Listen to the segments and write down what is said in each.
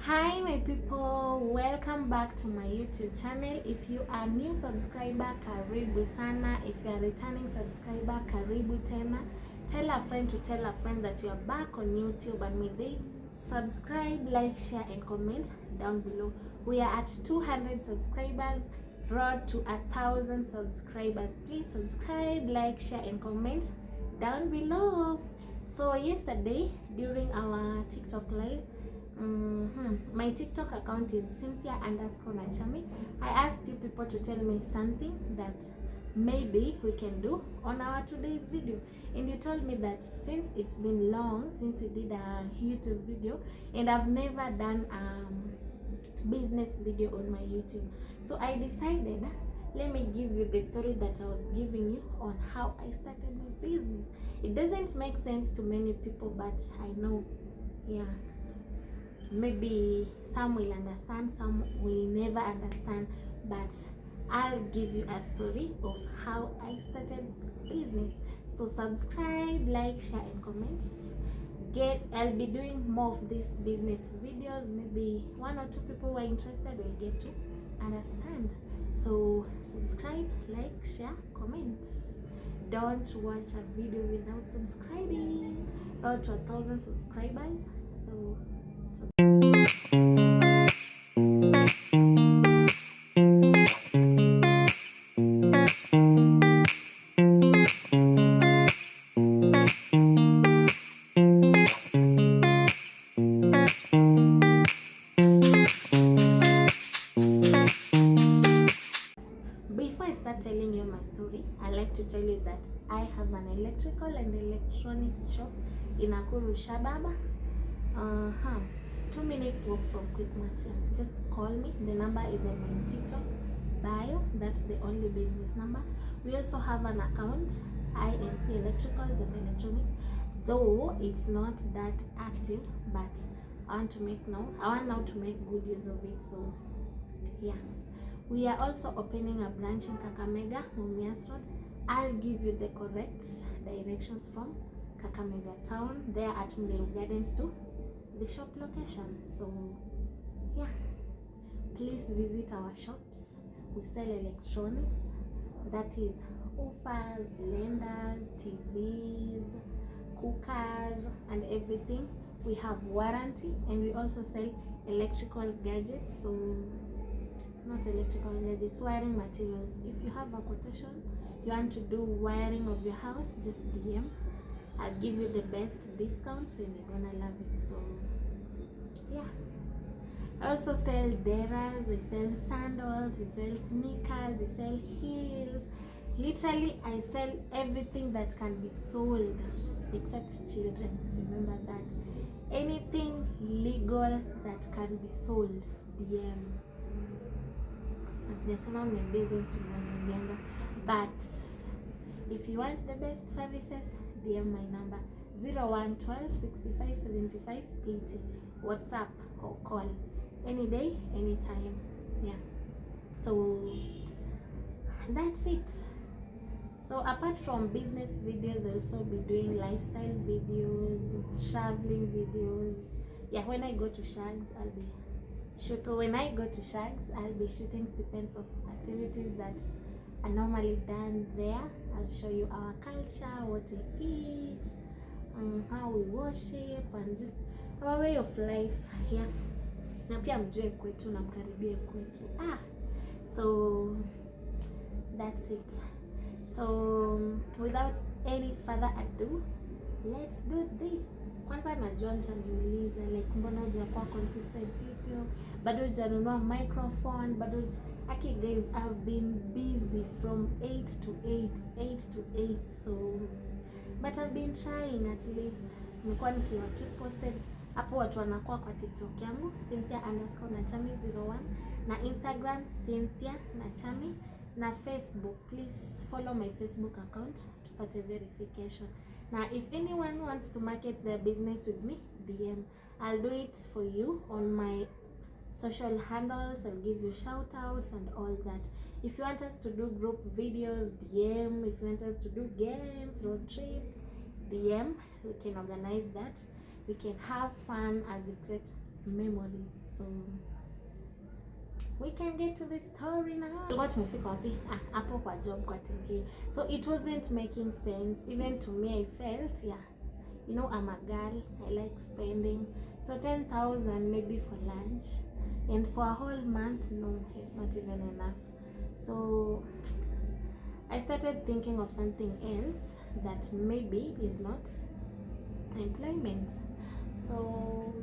Hi my people, welcome back to my YouTube channel. If you are new subscriber, karibu sana. If you are returning subscriber, karibu tena. Tell a friend to tell a friend that you are back on YouTube, and may they subscribe, like, share and comment down below. We are at 200 subscribers, road to 1,000 subscribers. Please subscribe, like, share and comment down below. So yesterday during our TikTok live, my TikTok account is Cynthia_Nachami. I asked you people to tell me something that maybe we can do on our today's video, and you told me that since it's been long since we did a YouTube video and I've never done business video on my YouTube, so I decided, let me give you the story that I was giving you on how I started my business. It doesn't make sense to many people, but I know, yeah, maybe some will understand, some will never understand, but I'll give you a story of how I started business. So subscribe, like, share and comment. I'll be doing more of these business videos. Maybe one or two people who are interested will get to understand. So subscribe, like, share, comment. Don't watch a video without subscribing. Road to 1,000 subscribers. So before I start telling you my story, I like to tell you that I have an electrical and electronics shop in Nakuru Shababa. 2 minutes walk from Quickmart. Just call me. The number is on my TikTok bio. That's the only business number. We also have an account, INC Electricals and Electronics, though it's not that active, but I want now to make good use of it. So yeah, we are also opening a branch in Kakamega, Mumias Road. I'll give you the correct directions from Kakamega town, there at Mliru Gardens to the shop location. So yeah, please visit our shops. We sell electronics, that is woofers, blenders, TVs, cookers and everything. We have warranty, and we also sell electrical gadgets. So not electrical gadgets, wiring materials. If you have a quotation, you want to do wiring of your house, just DM. I'll give you the best discounts and you're gonna love it. So yeah, I also sell deras, I sell sandals, I sell sneakers, I sell heels. Literally, I sell everything that can be sold except children. Remember that. Anything legal that can be sold, DM. Sijasema mnembezi tunaniambianga, but if you want the best services, DM my number 0112 65 75 80. WhatsApp or call any day, anytime. Yeah, so that's it. So apart from business videos, I'll also be doing lifestyle videos, traveling videos. Yeah, when I go to Shags, I'll be shooting snippets of activities that are normally done there. I'll show you our culture, what we eat, how we worship, and just our way of life. Yeah, na pia mjue kwetu na mkaribie kwetu. So that's it. So without any further ado, let's do this. Kwanza na John taniuliza like, mbona hujakuwa consistent YouTube, bado hujanunua microphone, bado aki guys, I've been busy from 8 to 8, so but I've been trying. At least nimekuwa nikiwa keep posted hapo. Watu wanakuwa kwa TikTok yangu Cynthia_Nachami01, na Instagram Cynthia Nachami, na Facebook. Please follow my Facebook account tupate verification. Now if anyone wants to market their business with me, DM. I'll do it for you on my social handles. I'll give you shout outs and all that. If you want us to do group videos, DM. If you want us to do games, road trips, DM. We can organize that. We can have fun as we create memories. So we can get to the story now. What tumefika wapi? Hapo kwa job kwa tengi. So it wasn't making sense even to me. I felt, yeah, you know, I'm a girl, I like spending. So 10,000 maybe for lunch, and for a whole month, no, it's not even enough. So I started thinking of something else that maybe is not employment. So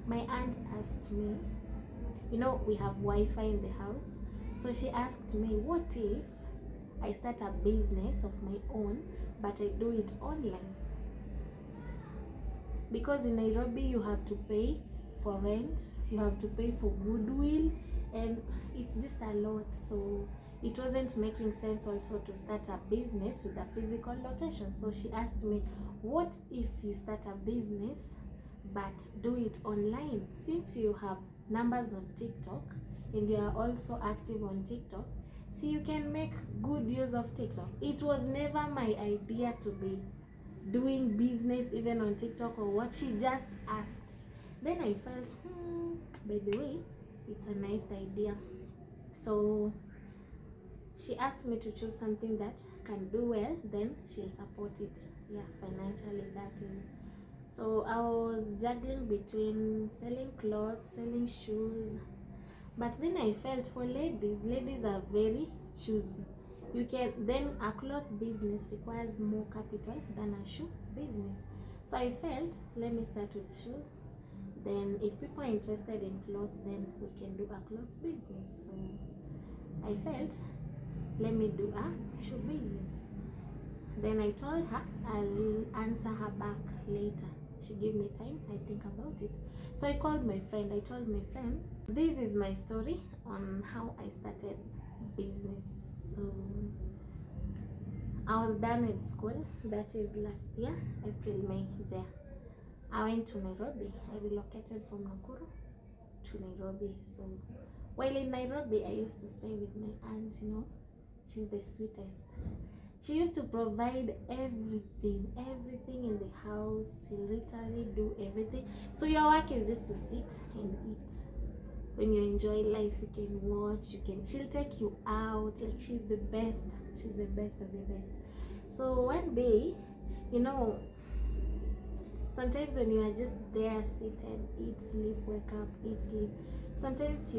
my aunt asked me, you know, we have Wi-Fi in the house, so she asked me, what if I start a business of my own, but I do it online? Because in Nairobi you have to pay for rent, you have to pay for goodwill, and it's just a lot. So it wasn't making sense also to start a business with a physical location. So she asked me, what if you start a business but do it online? Since you have numbers on TikTok and you are also active on TikTok, so you can make good use of TikTok. It was never my idea to be doing business even on TikTok or what. She just asked. Then I felt, by the way, it's a nice idea. So she asked me to choose something that can do well, then she'll support it, yeah, financially, that is. So I was juggling between selling clothes, selling shoes, but then I felt for ladies are very choosy. You can, then a cloth business requires more capital than a shoe business. So I felt, let me start with shoes, then if people are interested in clothes, then we can do a cloth business. So I felt, let me do a shoe business. Then I told her I'll answer her back later. She gave me time, I think about it. So I called my friend. I told my friend, this is my story on how I started business. So I was done with school, that is last year, April, May there. I went to Nairobi. I relocated from Nakuru to Nairobi. So while in Nairobi, I used to stay with my aunt, you know. She's the sweetest. She used to provide everything in the house. She'll literally do everything. So your work is just to sit and eat. When you enjoy life, you can watch, she'll take you out. Like, she's the best. She's the best of the best. So one day, you know, sometimes when you are just there seated, eat, sleep, wake up, eat, sleep, sometimes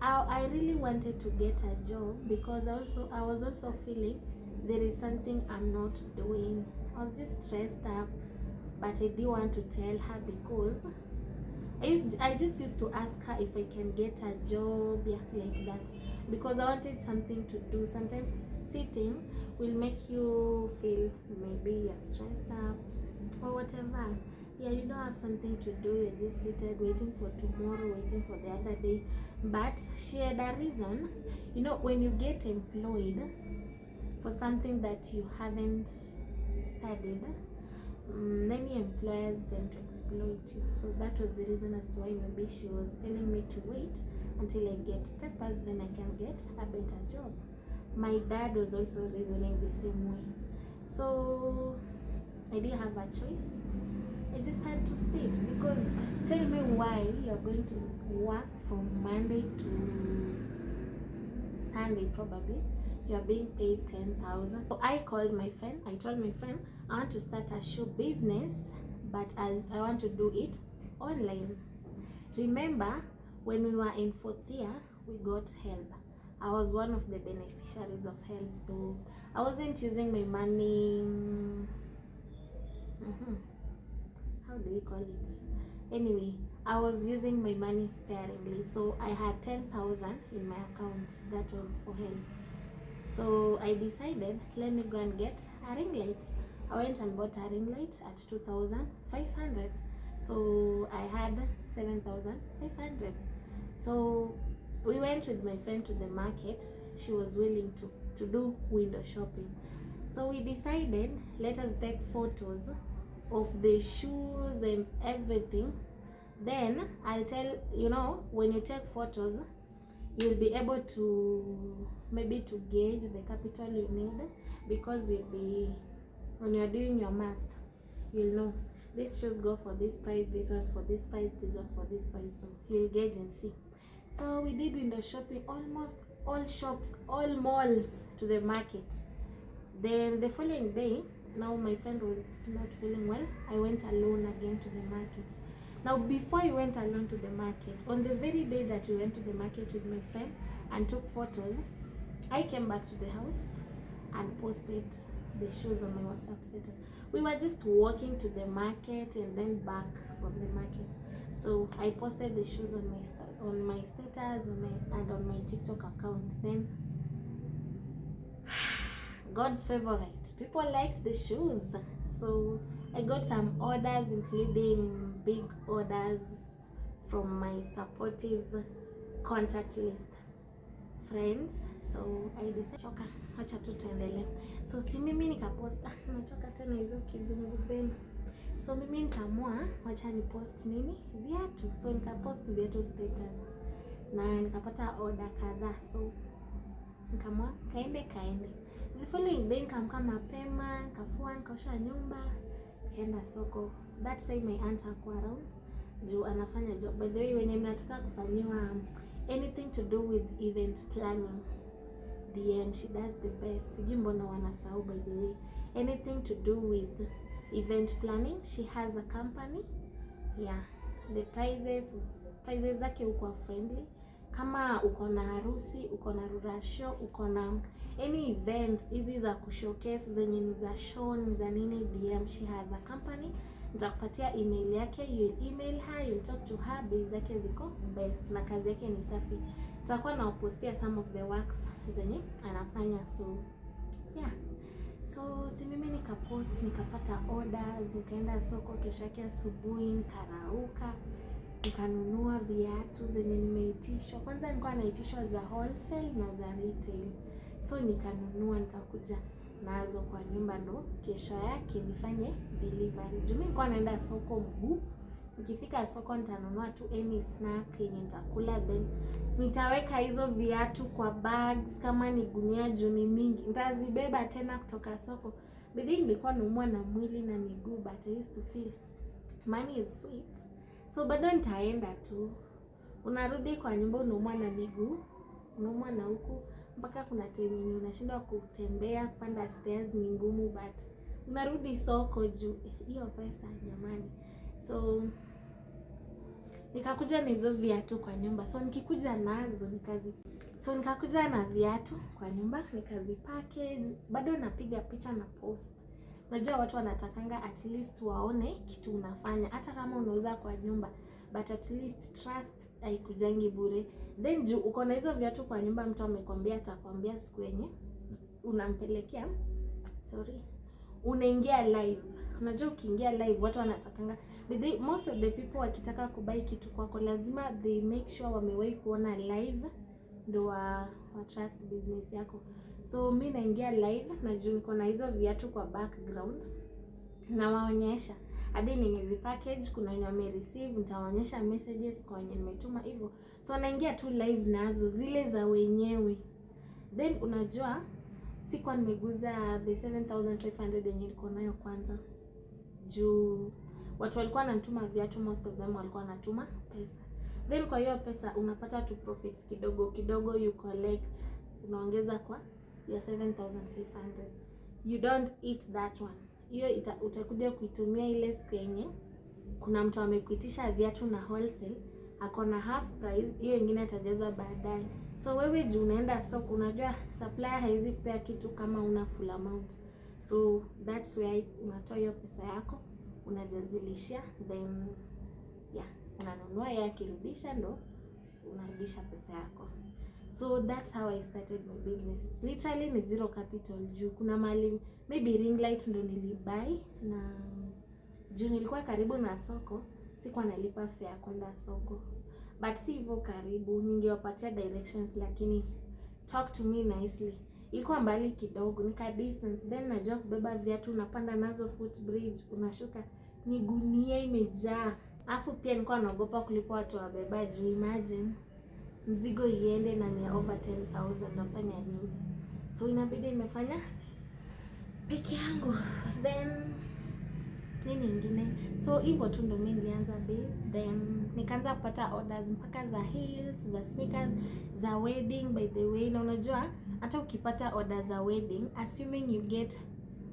I really wanted to get a job, because I was also feeling there is something I'm not doing. I was just stressed up, but I didn't want to tell her, because I just used to ask her if I can get a job, yeah, like that, because I wanted something to do. Sometimes sitting will make you feel maybe you're stressed up or whatever. Yeah, you don't have something to do, you're just seated waiting for tomorrow, waiting for the other day. But she had a reason. You know, when you get employed for something that you haven't studied, many employers tend to exploit you. So that was the reason as to why maybe she was telling me to wait until I get papers, then I can get a better job. My dad was also reasoning the same way. So I didn't have a choice. I just had to sit, because tell me why you're going to work from Monday to Sunday, probably you're being paid 10,000. So I called my friend. I told my friend, I want to start a shoe business, but I want to do it online. Remember when we were in 4th year, we got help. I was one of the beneficiaries of help, so I wasn't using my money. How do we call it? Anyway, I was using my money sparingly. So I had 10,000 in my account. That was for help. So I decided, let me go and get a ring light. I went and bought a ring light at 2,500. So I had 7,500. So we went with my friend to the market. She was willing to do window shopping. So we decided, let us take photos of the shoes and everything. Then I'll tell you, know, when you take photos, you'll be able to maybe to gauge the capital you need, because you'll be, when you're doing your math, you'll know. these shoes go for this price, this one for this price, this one for this price. So you'll gauge and see. So we did window shopping, almost all shops, all malls to the market. Then the following day, now my friend was not feeling well, I went alone again to the market. Now before I went alone to the market, on the very day that we went to the market with my friend and took photos, I came back to the house and posted the shoes on my WhatsApp status. We were just walking to the market and then back from the market. So I posted the shoes on my status and on my TikTok account. Then God's favorite, people liked the shoes. So I got some orders, including big orders from my supportive contact list friends. So I decided choka, acha tu tuendelee. So si mimi nikaposta, nachoka tena hizo kizungu zenu. So mimi nikaamua wacha ni post nini? Viatu. So nikapost viatu status na nikapata order kadhaa. So nikaamua kaende. The following day nikamka mapema, nikafua, nikaosha nyumba, nikaenda soko. That time my aunt hakuwa around, juu anafanya job. By the way, when mnataka kufanyiwa anything to do with event planning, DM, she does the best. Sijui mbona wanasahau, by the way. Anything to do with event planning, she has a company. Yeah, the prices zake uko friendly. Kama uko na harusi, uko na rurasho, uko na any event hizi za kushowcase zenye ni za show ni za nini, DM, she has a company. Nitakupatia email yake, you email her, you talk to her, bei zake ziko best na kazi yake ni safi. Nitakuwa na postia some of the works zenye anafanya. So yeah, so si mimi nikapost, nikapata orders, nikaenda soko kesho yake asubuhi, nikarauka, nikanunua viatu zenye nimeitishwa. Kwanza nilikuwa naitishwa za wholesale na za retail. So nikanunua, nikakuja nazo kwa nyumba, ndo kesho yake nifanye delivery. Juu mimi nilikuwa naenda soko mguu. Nikifika soko nitanunua tu any snack yenye nitakula, then nitaweka hizo viatu kwa bags kama ni gunia, juu ni mingi nitazibeba tena kutoka soko. Bidii nilikuwa naumwa na mwili na miguu, but I used to feel money is sweet. So bado nitaenda tu. Unarudi kwa nyumba unaumwa na miguu, unaumwa na huku, mpaka kuna time yenye unashindwa kutembea, kupanda stairs ni ngumu, but unarudi soko juu hiyo pesa jamani. So nikakuja na hizo viatu kwa nyumba. So nikikuja nazo nikakuja na viatu kwa nyumba, nikazipackage, bado napiga picha na post. Najua watu wanatakanga at least waone kitu unafanya, hata kama unauza kwa nyumba, but at least trust haikujangi bure. Then juu uko na hizo viatu kwa nyumba, mtu amekwambia, atakwambia siku yenye unampelekea, unaingia live. Unajua ukiingia live watu wanatakanga, most of the people wakitaka kubai kitu kwako lazima they make sure wamewahi kuona live ndo wa trust business yako. So mimi naingia live na juu niko na hizo viatu kwa background, na waonyesha hadi nimezipackage, kuna wenye wame receive, nitawaonyesha messages kwa wenye nimetuma hivyo. So naingia tu live nazo zile za wenyewe. Then unajua sikuwa nimeguza the 7500 yenye niko nayo kwanza, juu watu walikuwa wanatuma viatu, most of them walikuwa wanatuma pesa. Then kwa hiyo pesa unapata tu profits kidogo kidogo, you collect, unaongeza kwa ya 7500. You don't eat that one. Hiyo utakuja kuitumia ile siku yenye kuna mtu amekuitisha viatu na wholesale, akona half price, hiyo nyingine atajaza baadaye. So wewe juu unaenda soko, unajua supplier haizi kupea kitu kama una full amount. So that's why unatoa hiyo pesa yako, unajazilishia, then yeah, unanunua yeye akirudisha ndo unarudisha pesa yako. So that's how I started my business. Literally ni zero capital, juu kuna mali maybe ring light ndo nilibuy, na juu nilikuwa karibu na soko, sikuwa nalipa fare kwenda soko. But si hivyo karibu, ningewapatia directions, lakini talk to me nicely. Ilikuwa mbali kidogo, nika distance, then najua kubeba viatu, unapanda nazo footbridge, unashuka ni gunia imejaa. Afu pia nilikuwa naogopa kulipa watu wabeba, juu imagine mzigo iende na ni over 10,000, nafanya nini? So inabidi nimefanya peke yangu. Then nini ingine. So hivyo tu ndo mimi nilianza base, then nikaanza kupata orders mpaka za heels, za sneakers, za wedding. By the way, na unajua hata ukipata orders za wedding, assuming you get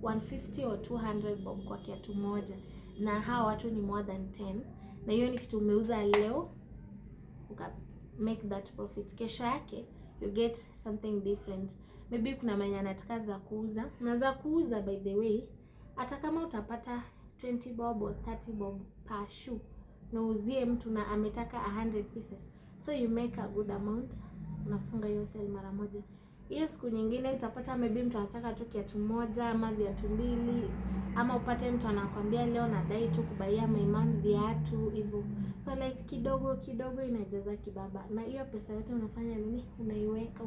150 or 200 bob kwa kiatu moja, na hawa watu ni more than 10, na hiyo ni kitu umeuza leo uka make that profit, kesho yake you get something different. Maybe kuna mwenye anataka za kuuza, unaweza kuuza by the way, hata kama utapata 20 bob or 30 bob per shoe, na uzie mtu na ametaka 100 pieces, so you make a good amount, unafunga hiyo sale mara moja. Hiyo siku nyingine utapata maybe mtu anataka tu kiatu moja ama viatu mbili, ama upate mtu anakwambia leo nadai tu kubaia my mom viatu hivyo. So like kidogo kidogo inajaza kibaba, na hiyo pesa yote unafanya nini? Unaiweka.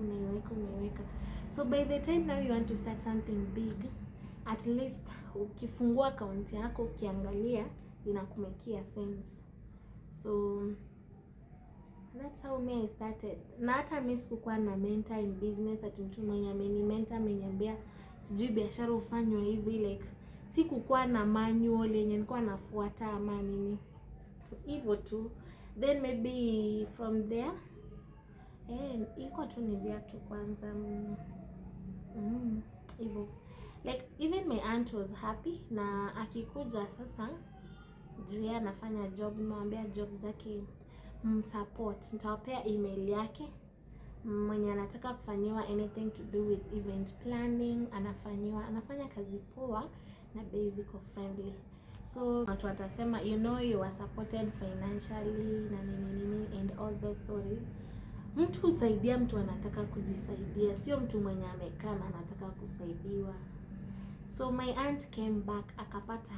So by the time now you want to start something big, at least ukifungua account yako ukiangalia inakumekia sense. So that's how me I started. Na hata mimi sikukuwa na mentor in business, ati mtu mwenye amenimentor ameniambia sijui biashara ufanywa hivi, like sikukuwa na manual yenye nilikuwa nafuata ama nini, hivyo tu. Then maybe from there ilikuwa tu ni viatu kwanza hivyo. Like even my aunt was happy, na akikuja sasa juu yeye anafanya job, nimwambia job zake support, nitawapea email yake, mwenye anataka kufanyiwa anything to do with event planning anafanya kazi poa na basic friendly. So watu watasema you know you are supported financially na nini and all those stories. Mtu husaidia mtu anataka kujisaidia, sio mtu mwenye amekaa na anataka kusaidiwa. So my aunt came back akapata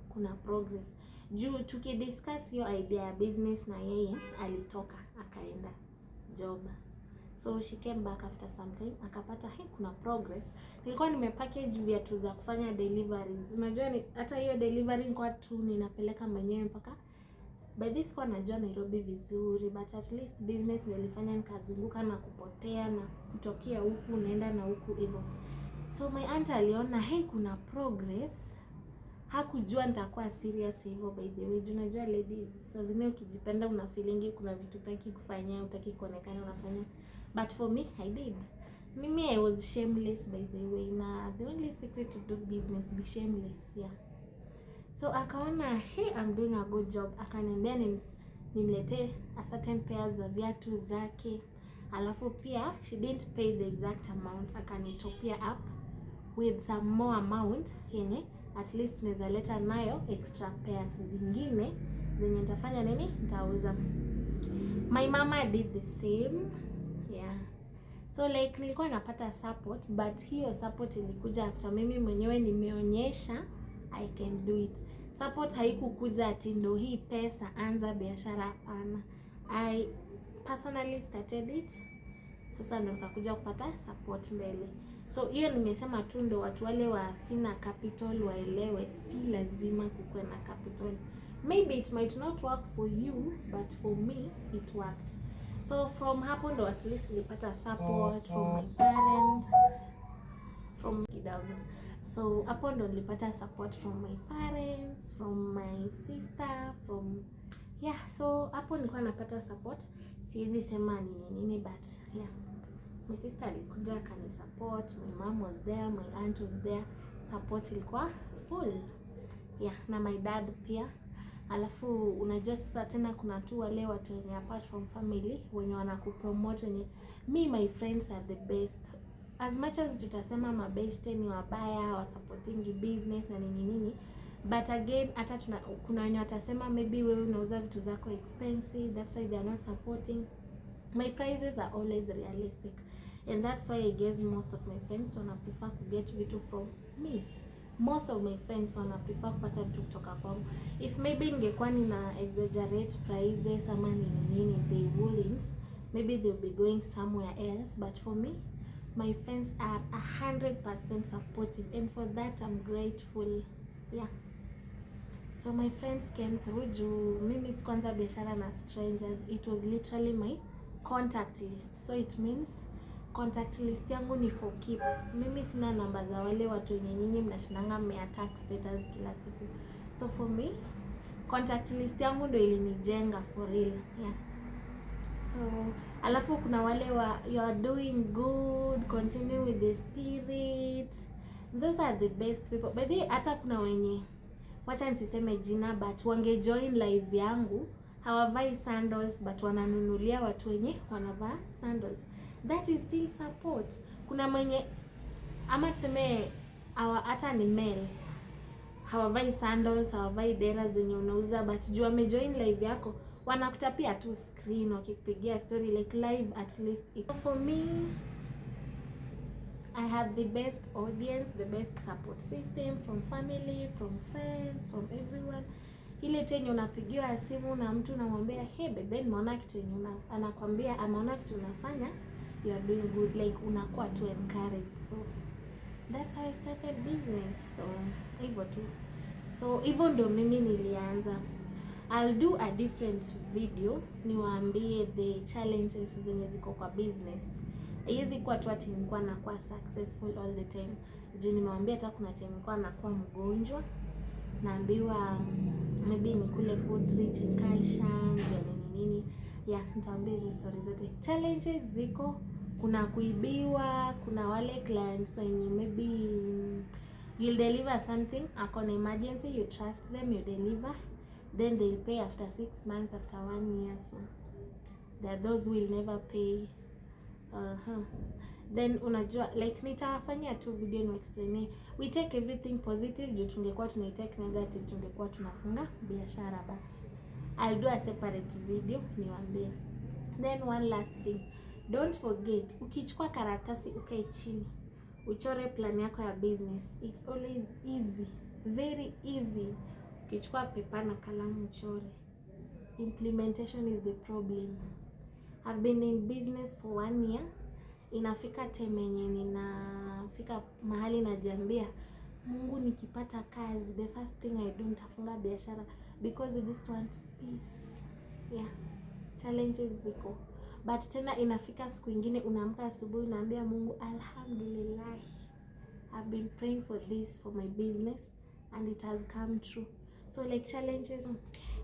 kuna progress. Juu tukidiscuss hiyo idea ya business na yeye alitoka akaenda job. So she came back after some time akapata kuna progress. Nilikuwa nimepackage viatu za kufanya deliveries. Unajua hata hiyo delivery nilikuwa tu ninapeleka mwenyewe mpaka by this kwa najua Nairobi vizuri, but at least business nilifanya nikazunguka na kupotea na kutokea huku naenda na huku hivyo. So my aunt aliona kuna progress. Hakujua nitakuwa serious hivyo by the way. Unajua ladies, saa zingine ukijipenda una feeling kuna vitu utaki kufanya, utaki kuonekana unafanya. But for me, I did. Mimi I was shameless by the way. Na the only secret to do business, be shameless, yeah. So akaona I'm doing a good job. Akaniambia nimletee a certain pairs za viatu zake. Alafu pia she didn't pay the exact amount. Akanitopia up with some more amount yenye at least naweza leta nayo extra pairs zingine zenye nitafanya nini, nitauza. My mama did the same, yeah. So like nilikuwa napata support, but hiyo support ilikuja after mimi mwenyewe nimeonyesha I can do it. Support haikukuja ati ndo hii pesa anza biashara, hapana. I personally started it, sasa ndo nikakuja kupata support mbele. So hiyo nimesema tu ndo watu wale wa sina capital waelewe, si lazima kukuwe na capital. Maybe it might not work for you, but for me it worked. So from hapo ndo at least nilipata support from my parents, from kidogo. So hapo ndo nilipata support from my parents, from my sister, from so hapo nilikuwa napata support. Siwezi sema nini but yeah. My sister alikuja akani support, my mom was there, my aunt was there. Support ilikuwa full. Na my dad pia. Alafu unajua sasa tena kuna tu wale watu wenye apart from family wenye wanakupromote, wenye my friends are the best. As much as tutasema mabeshte ni wabaya, wa supporting business na nini, but again hata kuna wenye watasema maybe wewe unauza vitu zako expensive, that's why they are not supporting. My prices are always realistic, and that's why I guess most of my friends wanna prefer to get vitu from me. Most of my friends wanna prefer kupata vitu kutoka kwangu. If maybe ningekuwa nina exaggerate prices ama nini, they wouldn't. Maybe they'll be going somewhere else, but for me, my friends are 100% supportive, and for that I'm grateful. So my friends came through. Juu mimi sikuanza biashara na strangers, it was literally my contact list. So it means contact list yangu ni for keep. Mimi sina namba za wale watu wenye nyinyi mnashindanga attack status kila siku. So for me, contact list yangu ndio ilinijenga for real. Yeah. So alafu kuna wale you are doing good, continue with the spirit. Those are the best people. But they hata kuna wenye, wacha nisiseme jina, but wange join live yangu, hawavai sandals but wananunulia watu wenye wanavaa sandals. That is still support. Kuna mwenye ama tuseme hata ni males, hawavai sandals, hawavai dera zenye unauza, but juu wamejoin live yako wanakutapia tu screen wakipigia story like live. At least for me, I have the best audience, the best support system, from family, from friends, from everyone. Ile tu yenye unapigiwa simu na mtu unamwambia hey but then naona kitu yenye anakwambia ameona kitu unafanya, you are doing good, like unakuwa tu encouraged. So that's how I started business. So hivyo tu. So hivyo ndio mimi nilianza. I'll do a different video niwaambie the challenges zenye ziko kwa business. Haiwezi kuwa tu ati nilikuwa nakuwa successful all the time. Juu nimewaambia hata kuna time nilikuwa nakuwa mgonjwa, naambiwa maybe nikule foods rich in calcium, nini. Yeah, nitawaambia hizo stories zote. Challenges ziko, kuna kuibiwa, kuna wale clients wenye maybe you'll deliver something, akona emergency, you trust them, you deliver, then they'll pay after 6 months, after 1 year. So there are those who will never pay. Then unajua like nitafanyia tu video ni explain. We take everything positive, juu tungekuwa tunaitake negative tungekuwa tunafunga biashara, but I'll do a separate video niwaambie. Then one last thing, don't forget, ukichukua karatasi ukae chini uchore plan yako ya business, it's always easy, very easy. Ukichukua paper na kalamu uchore. Implementation is the problem. I've been in business for 1 year. Inafika time yenye ninafika mahali najiambia Mungu, nikipata kazi the first thing I do nitafunga biashara, because I just want peace. Yeah, challenges ziko, but tena inafika siku ingine unaamka asubuhi unaambia Mungu, alhamdulillah, I've been praying for this for my business and it has come true. So like challenges,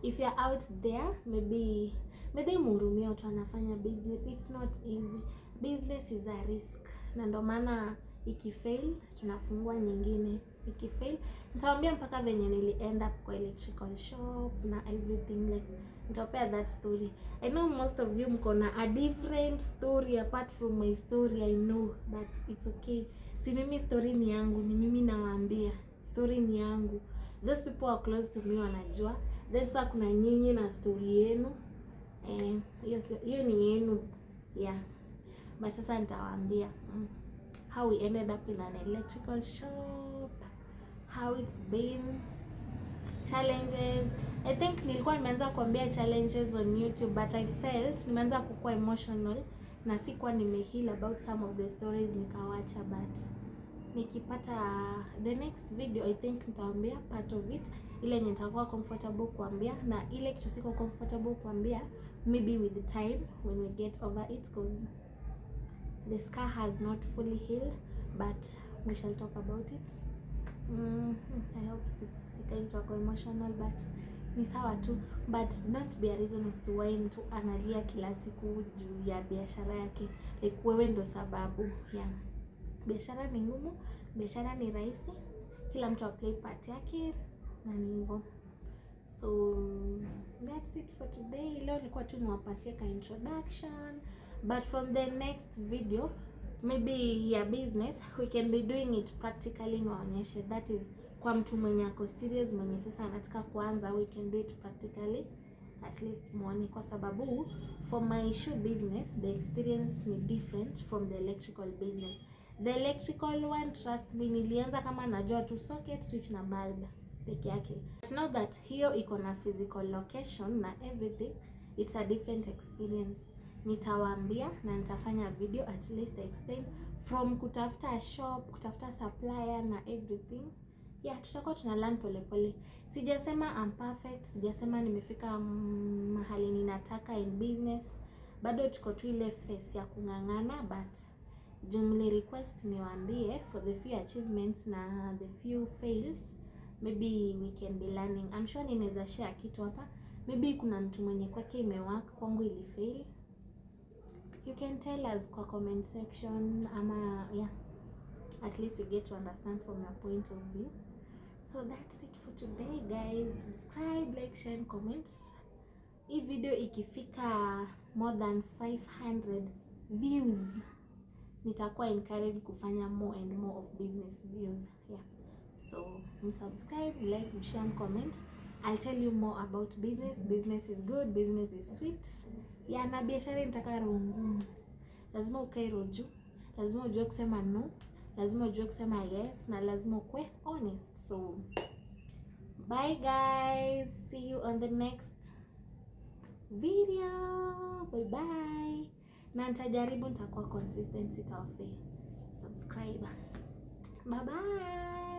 if you're out there, maybe mhurumia watu wanafanya business. It's not easy. Business is a risk, na ndo maana ikifail tunafungua nyingine. Ikifail nitawaambia mpaka venye nili end up kwa electrical shop na everything, like nitawapea that story. I know most of you mko na a different story apart from my story, I know, but it's okay. Si mimi story ni yangu, ni mimi nawaambia story ni yangu. Those people are close to me wanajua. There's kuna nyinyi na story yenu. Hiyo ni yenu. Yeah. But sasa nitawaambia how we ended up in an electrical shop, how it's been, challenges. I think nilikuwa nimeanza kuambia challenges on YouTube, but I felt nimeanza kukua emotional na sikuwa nimeheal about some of the stories nikawacha, but nikipata the next video I think nitaambia part of it, ile nitakuwa comfortable kuambia, na ile kitu siko comfortable kuambia maybe with the time when we get over it, because the scar has not fully healed, but we shall talk about it. I hope sikai talk emotional, but ni sawa tu, but not be a reason as to why mtu analia kila siku juu ya biashara yake. Like wewe ndo sababu. Yeah. Biashara ni ngumu, biashara ni rahisi, kila mtu apply part yake na ni hivyo. So that's it for today. Leo nilikuwa tu niwapatie ka introduction, but from the next video maybe ya business we can be doing it practically, niwaonyeshe. That is kwa mtu mwenye ako serious, mwenye sasa anataka kuanza, we can do it practically, at least muone, kwa sababu for my shoe business the experience ni different from the electrical business. The electrical one, trust me, nilianza kama najua tu socket, switch na bulb peke yake. But now that hiyo iko na physical location na everything, it's a different experience. Nitawaambia na nitafanya video at least explain from kutafuta shop, kutafuta supplier na everything. Yeah, tutakuwa tuna learn pole pole. Sijasema I'm perfect, sijasema nimefika mahali ninataka in business. Bado tuko tu ile phase ya kungangana, but Jumli request niwaambie for the few achievements na the few fails, maybe we can be learning. I'm sure ninaweza share kitu hapa. Maybe kuna mtu mwenye kwake imework, kwangu ili fail. You can tell us kwa comment section, ama yeah, at least you get to understand from your point of view. So that's it for today guys. Subscribe, like, share and comment. Hii video ikifika more than 500 views, nitakuwa encouraged kufanya more and more of business views. Yeah, so subscribe, like, share and comment. I'll tell you more about business. Business is good, business is sweet. Yeah, na biashara nitaka roho ngumu. Lazima ukae roho juu, lazima ujue kusema no, lazima ujue kusema yes, na lazima ukwe honest. So bye guys, see you on the next video. Bye bye. Na nitajaribu, nitakuwa consistent, sitawafail. Subscribe. Bye bye.